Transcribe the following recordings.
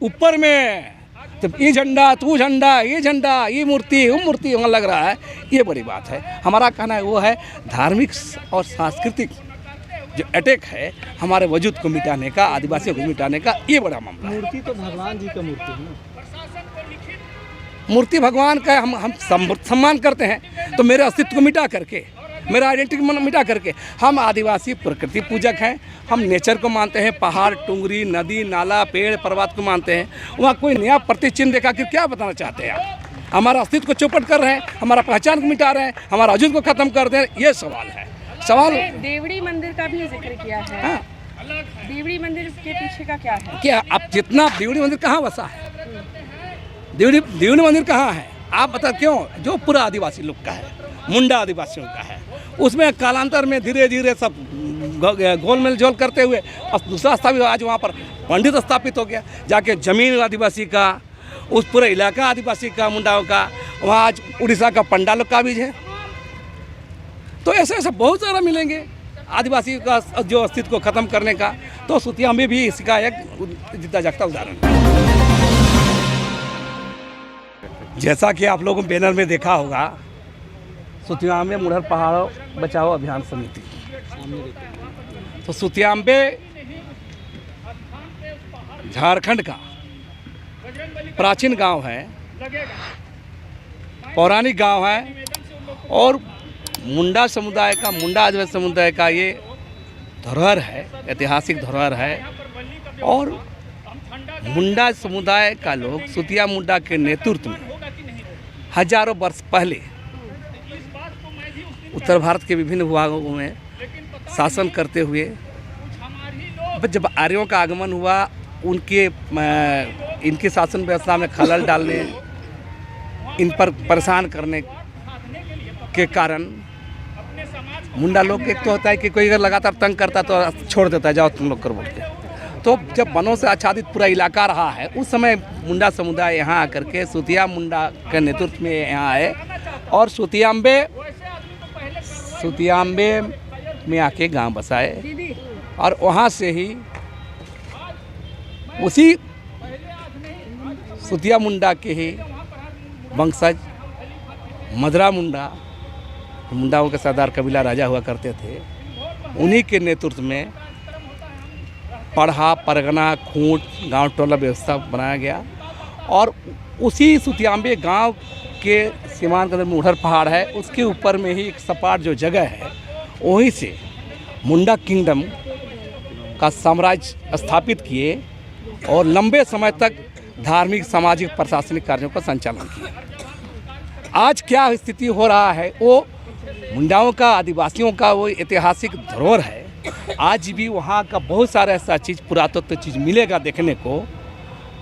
ऊपर में तो ये झंडा, तू झंडा, ये झंडा, ये मूर्ति, वो मूर्ति वहाँ लग रहा है, ये बड़ी बात है। हमारा कहना है वो है धार्मिक और सांस्कृतिक जो अटैक है हमारे वजूद को मिटाने का, आदिवासियों को मिटाने का, ये बड़ा मामला है। मूर्ति तो भगवान जी का मूर्ति है ना। मूर्ति भगवान का हम सम्मान करते हैं, तो मेरे अस्तित्व को मिटा करके, मेरा आइडेंटिटी मिटा करके, हम आदिवासी प्रकृति पूजक हैं, हम नेचर को मानते हैं, पहाड़, टुंगरी, नदी, नाला, पेड़, पर्वत को मानते हैं। वहाँ कोई नया प्रतिचिन्ह देखा कि क्या बताना चाहते हैं आप? हमारा अस्तित्व को चौपट कर रहे हैं, हमारा पहचान को मिटा रहे हैं, हमारा वजूद को खत्म कर दे रहे हैं, ये सवाल है। सवाल देवड़ी मंदिर का भी जिक्र किया है। हाँ, देवड़ी मंदिर के पीछे का क्या है? क्या अब जितना देवड़ी मंदिर कहाँ बसा है? देवड़ी मंदिर कहाँ है आप बता? क्यों? जो पूरा आदिवासी लोग का है, मुंडा आदिवासियों का है, उसमें कालांतर में धीरे धीरे सब गोल मेल जोल करते हुए दूसरा स्थापित, आज वहाँ पर पंडित स्थापित हो गया, जाके जमीन आदिवासी का, उस पूरे इलाका आदिवासी का, मुंडाओं का, वहाँ आज उड़ीसा का पंडालों का बीज है। तो ऐसे ऐसे बहुत सारा मिलेंगे आदिवासी का जो अस्तित्व को ख़त्म करने का। तो सुतिया में भी इसका एक जीता जागता उदाहरण है। जैसा कि आप लोगों ने बैनर में देखा होगा, सुतियाम्बे मुढ़र पहाड़ बचाओ अभियान समिति। तो सुतियाम्बे झारखंड का प्राचीन गांव है, पौराणिक गांव है, और मुंडा समुदाय का, मुंडा आदिवासी समुदाय का ये धरोहर है, ऐतिहासिक धरोहर है। और मुंडा समुदाय का लोग सुतिया मुंडा के नेतृत्व में हजारों वर्ष पहले उत्तर भारत के विभिन्न विभागों में शासन करते हुए, जब आर्यों का आगमन हुआ, इनके शासन व्यवस्था में खलल डालने, इन पर परेशान करने के कारण मुंडा लोग, एक तो होता है कि कोई अगर लगातार तंग करता तो छोड़ देता है, जाओ तुम लोग कर बोलते। तो जब वनों से आच्छादित पूरा इलाका रहा है, उस समय मुंडा समुदाय यहाँ आकर के सुतिया मुंडा के नेतृत्व में यहाँ आए और सुतियाम्बे में आके गांव बसाए। और वहाँ से ही उसी सुतिया मुंडा के ही वंशज मदरा मुंडा, मुंडाओं के सरदार कबीला राजा हुआ करते थे, उन्हीं के नेतृत्व में पढ़ा, परगना, खूंट, गांव टोला व्यवस्था बनाया गया। और उसी सुतियाम्बे गांव के सीमांत के अंदर मुढ़र पहाड़ है, उसके ऊपर में ही एक सपाट जो जगह है, वहीं से मुंडा किंगडम का साम्राज्य स्थापित किए और लंबे समय तक धार्मिक, सामाजिक, प्रशासनिक कार्यों का संचालन किया। आज क्या स्थिति हो रहा है, वो मुंडाओं का, आदिवासियों का वो ऐतिहासिक धरोहर है। आज भी वहाँ का बहुत सारा ऐसा चीज़, पुरातत्व चीज़ मिलेगा देखने को,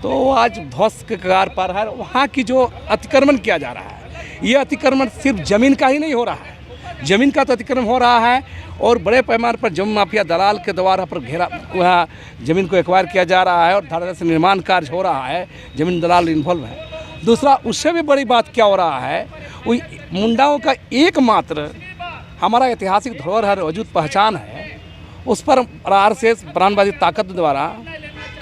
तो आज ध्वस्त के कगार पर है। वहाँ की जो अतिक्रमण किया जा रहा है, ये अतिक्रमण सिर्फ ज़मीन का ही नहीं हो रहा है, ज़मीन का तो अतिक्रमण हो रहा है, और बड़े पैमाने पर जमीन माफिया दलाल के द्वारा पर घेरा, वहाँ ज़मीन को एक्वायर किया जा रहा है और धड़ल्ले से निर्माण कार्य हो रहा है, ज़मीन दलाल इन्वॉल्व है। दूसरा, उससे भी बड़ी बात क्या हो रहा है, वो मुंडाओं का एकमात्र हमारा ऐतिहासिक धरोहर है, वजूद पहचान है, उस पर आरएसएस प्राणवादी ताकत द्वारा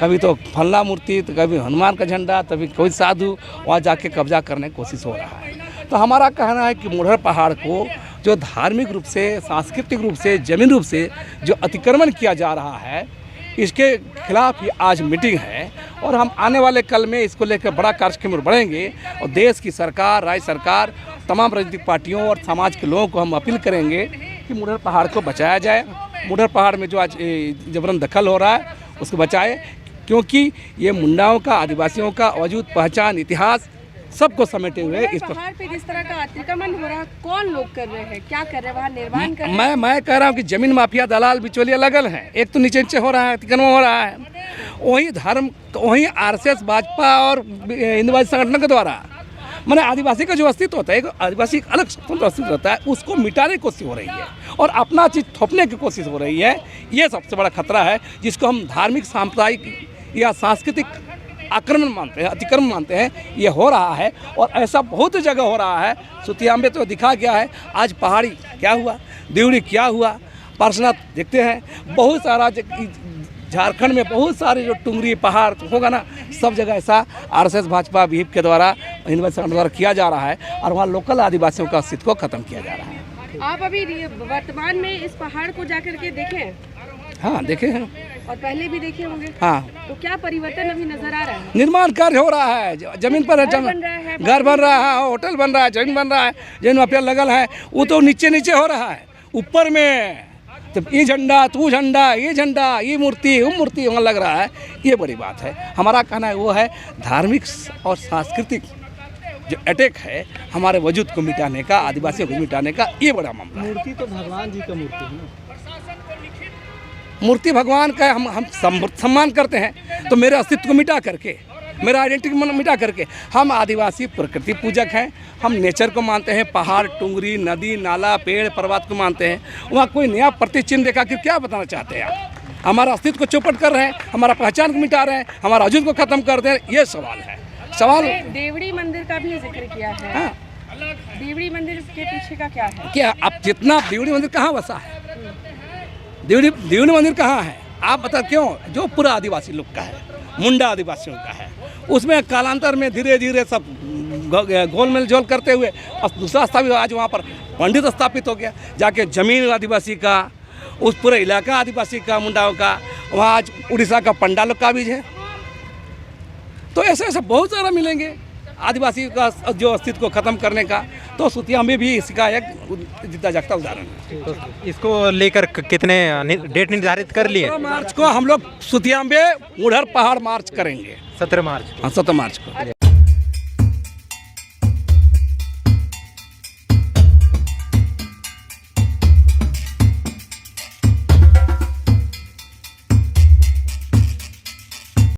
कभी तो फल्ला मूर्ति, तो कभी हनुमान का झंडा, तभी कोई साधु वहाँ जाके कब्जा करने की कोशिश हो रहा है। तो हमारा कहना है कि मुढ़र पहाड़ को जो धार्मिक रूप से, सांस्कृतिक रूप से, जमीन रूप से जो अतिक्रमण किया जा रहा है, इसके खिलाफ ही आज मीटिंग है। और हम आने वाले कल में इसको लेकर बड़ा कार्यक्रम बढ़ेंगे और देश की सरकार, राज्य सरकार, तमाम राजनीतिक पार्टियों और समाज के लोगों को हम अपील करेंगे कि मुढ़र पहाड़ को बचाया जाए। मुढ़र पहाड़ में जो आज जबरन दखल हो रहा है उसको बचाए, क्योंकि ये मुंडाओं का, आदिवासियों का वजूद, पहचान, इतिहास सबको समेटे हुए इस पहाड़ पे जिस तरह का अतिक्रमण हो रहा है, कौन लोग कर रहे हैं, क्या कर रहे हैं, वहाँ निर्माण कर रहे हैं? मैं कह रहा हूँ कि जमीन माफिया, दलाल, बिचौलिया लगल हैं। एक तो नीचे हो रहा है, अतिक्रमण हो रहा है, वही धर्म, वही आरएसएस, भाजपा और हिंदुवादी संगठनों के द्वारा, मैंने आदिवासी का जो अस्तित्व होता है, आदिवासी एक अलग स्वतंत्र अस्तित्व होता है, उसको मिटाने की कोशिश हो रही है और अपना चीज़ थोपने की कोशिश हो रही है। ये सबसे बड़ा खतरा है, जिसको हम धार्मिक, सांप्रदायिक या सांस्कृतिक आक्रमण मानते हैं, अतिक्रमण मानते हैं। ये हो रहा है और ऐसा बहुत जगह हो रहा है। सुतियाम्बे तो दिखा गया है, आज पहाड़ी क्या हुआ, देवड़ी क्या हुआ, पार्श्वनाथ देखते हैं, बहुत सारा झारखंड में बहुत सारे जो टुंगरी पहाड़ होगा ना, सब जगह ऐसा आरएसएस भाजपा विहिप के द्वारा द्वारा किया जा रहा है और वहाँ लोकल आदिवासियों का अस्तित्व को खत्म किया जा रहा है। आप अभी वर्तमान में इस पहाड़ को जाकर के देखें? हाँ देखे हैं। और पहले भी देखे होंगे। हाँ, तो क्या परिवर्तन अभी नजर आ रहा है? निर्माण कार्य हो रहा है, जमीन पर घर बन रहा है, घर बन रहा है, होटल बन रहा है, जमीन बन रहा है, जमीन में पेड़ लगल है, वो तो नीचे नीचे हो रहा है। ऊपर में तो ये झंडा, तू झंडा, ये झंडा, ये मूर्ति, वो मूर्ति वहाँ लग रहा है, ये बड़ी बात है। हमारा कहना है वो है धार्मिक और सांस्कृतिक जो अटैक है हमारे वजूद को मिटाने का, आदिवासियों को मिटाने का, ये बड़ा मामला है। मूर्ति तो भगवान जी का मूर्ति है ना। मूर्ति भगवान का हम सम्मान करते हैं, तो मेरे अस्तित्व को मिटा करके, मेरा आइडेंटिटी मिटा करके, हम आदिवासी प्रकृति पूजक हैं, हम नेचर को मानते हैं, पहाड़, टुंगरी, नदी, नाला, पेड़, पर्वत को मानते हैं। वहाँ कोई नया प्रतिचिन्ह देखा कि क्या बताना चाहते हैं आप? हमारा अस्तित्व को चौपट कर रहे हैं, हमारा पहचान को मिटा रहे हैं, हमारा वजूद को खत्म कर दे रहे हैं, ये सवाल है। सवाल देवड़ी मंदिर का भी जिक्र किया है। हाँ, देवड़ी मंदिर के पीछे का क्या है? क्या अब जितना देवड़ी मंदिर कहाँ बसा है? देवड़ी मंदिर कहाँ है आप बता? क्यों? जो पूरा आदिवासी लोग का है, मुंडा आदिवासियों का है, उसमें कालांतर में धीरे धीरे सब गोलमेल जोल करते हुए दूसरा स्थापित, आज वहाँ पर पंडित स्थापित हो गया, जाके जमीन आदिवासी का, उस पूरे इलाका आदिवासी का, मुंडाओं का, वहाँ आज उड़ीसा का पंडालों का भी है। तो ऐसे ऐसे बहुत सारा मिलेंगे आदिवासी का जो अस्तित्व को खत्म करने का। तो सुतिया में भी इसका एक जीता जागता उदाहरण है। तो इसको लेकर कितने डेट निर्धारित कर लिए? 17 मार्च को हम लोग सुतिया में मुढ़र पहाड़ मार्च करेंगे। 17 मार्च। हाँ, 17 मार्च को।